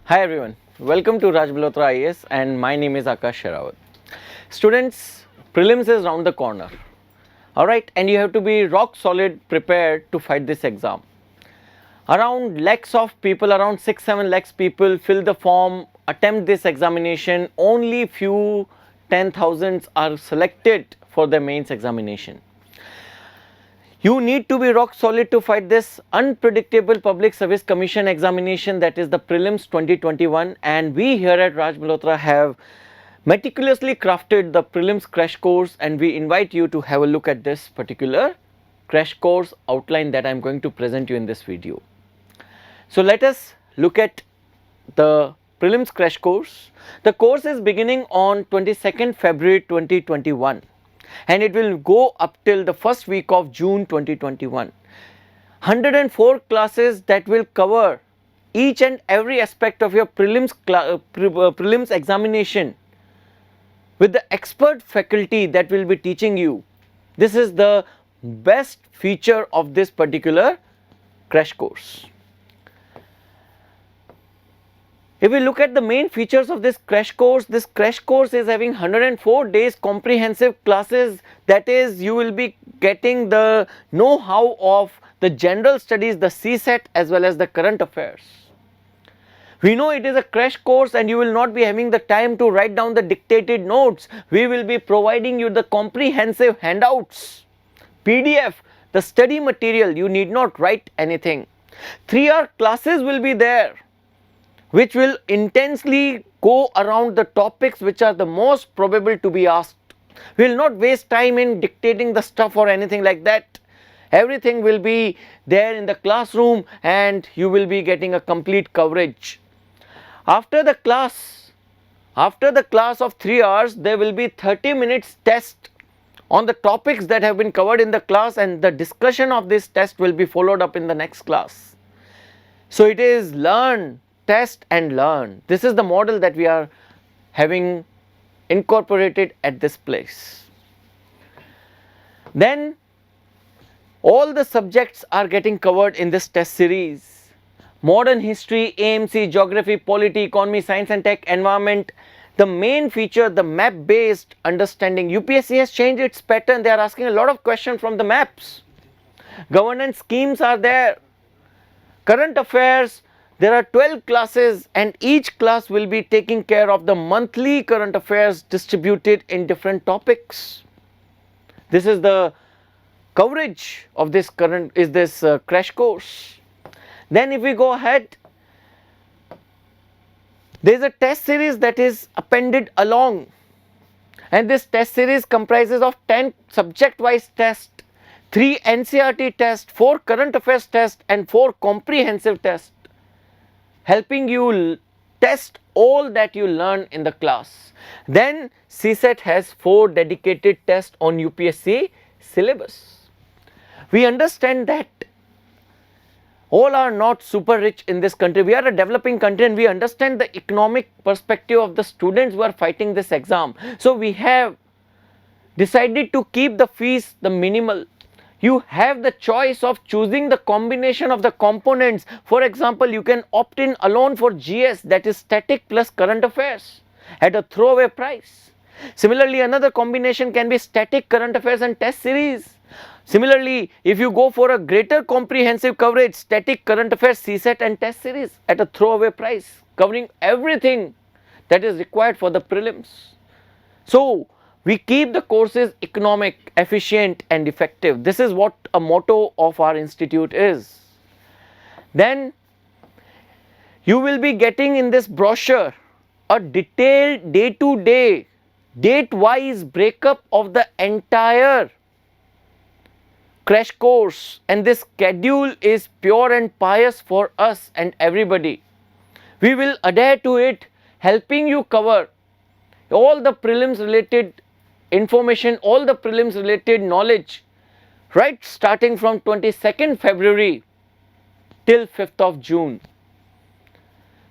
Hi everyone, welcome to Raj Malhotra IAS and my name is Akash Sherawat. Students, prelims is round the corner. Alright, and you have to be rock solid prepared to fight this exam. Around lakhs of people, around 6-7 lakhs people fill the form, attempt this examination. Only few 10,000s are selected for the mains examination. You need to be rock solid to fight this unpredictable Public Service Commission examination, that is the prelims 2021, and we here at Raj Malhotra have meticulously crafted the prelims crash course, and we invite you to have a look at this particular crash course outline that I am going to present you in this video. So let us look at the prelims crash course. The course is beginning on 22nd February 2021. And it will go up till the first week of June 2021. 104 classes that will cover each and every aspect of your prelims examination with the expert faculty that will be teaching you. This is the best feature of this particular crash course. If we look at the main features of this crash course is having 104 days comprehensive classes, that is you will be getting the know-how of the general studies, the CSET as well as the current affairs. We know it is a crash course and you will not be having the time to write down the dictated notes. We will be providing you the comprehensive handouts, PDF, the study material. You need not write anything. 3-hour classes will be there, which will intensely go around the topics which are the most probable to be asked. We will not waste time in dictating the stuff or anything like that. Everything will be there in the classroom and you will be getting a complete coverage. After the class of 3 hours, there will be 30 minutes test on the topics that have been covered in the class, and the discussion of this test will be followed up in the next class. So it is learn, test and learn. This is the model that we are having incorporated at this place. Then all the subjects are getting covered in this test series. Modern history, AMC, geography, polity, economy, science and tech, environment. The main feature, the map based understanding. UPSC has changed its pattern. They are asking a lot of questions from the maps. Governance schemes are there. Current affairs. There are 12 classes and each class will be taking care of the monthly current affairs distributed in different topics. This is the coverage of this crash course. Then if we go ahead, there is a test series that is appended along, and this test series comprises of 10 subject wise tests, 3 NCERT tests, 4 current affairs tests and 4 comprehensive tests, helping you test all that you learn in the class. Then CSET has 4 dedicated tests on UPSC syllabus. We understand that all are not super rich in this country. We are a developing country and we understand the economic perspective of the students who are fighting this exam. So we have decided to keep the fees the minimal. You have the choice of choosing the combination of the components. For example, you can opt in alone for GS, that is static plus current affairs, at a throwaway price. Similarly, another combination can be static, current affairs and test series. Similarly, if you go for a greater comprehensive coverage, static, current affairs, CSET and test series at a throwaway price, covering everything that is required for the prelims. So we keep the courses economic, efficient and effective. This is what a motto of our institute is. Then you will be getting in this brochure a detailed day-to-day, date-wise breakup of the entire crash course, and this schedule is pure and pious for us and everybody. We will adhere to it, helping you cover all the prelims related information, all the prelims related knowledge, right starting from 22nd February till 5th of June.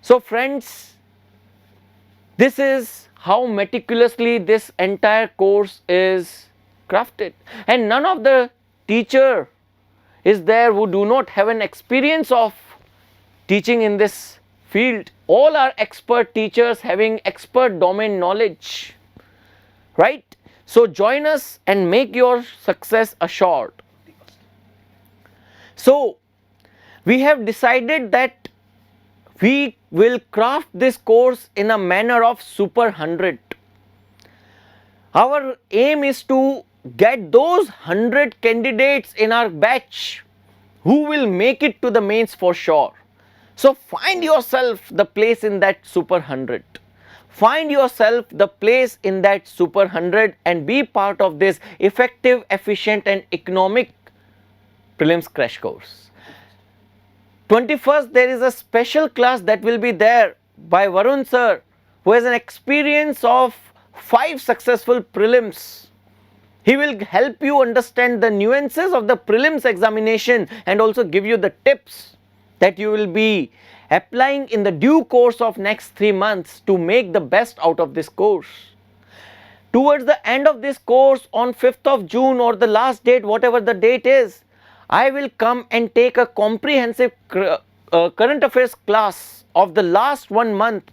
So friends, this is how meticulously this entire course is crafted, and none of the teacher is there who do not have an experience of teaching in this field, all are expert teachers having expert domain knowledge, right? So join us and make your success assured. So we have decided that we will craft this course in a manner of Super 100. Our aim is to get those 100 candidates in our batch who will make it to the mains for sure. So find yourself the place in that Super 100. Find yourself the place in that Super 100 and be part of this effective, efficient and economic prelims crash course. 21st, there is a special class that will be there by Varun sir, who has an experience of 5 successful prelims. He will help you understand the nuances of the prelims examination and also give you the tips that you will be applying in the due course of next 3 months to make the best out of this course. Towards the end of this course on 5th of June or the last date, whatever the date is, I will come and take a comprehensive current affairs class of the last 1 month,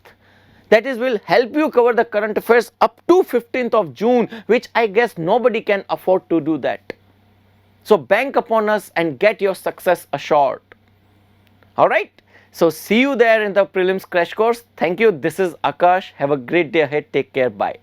that is will help you cover the current affairs up to 15th of June, which I guess nobody can afford to do that. So bank upon us and get your success assured. Alright, so see you there in the prelims crash course. Thank you. This is Akash. Have a great day ahead. Take care. Bye.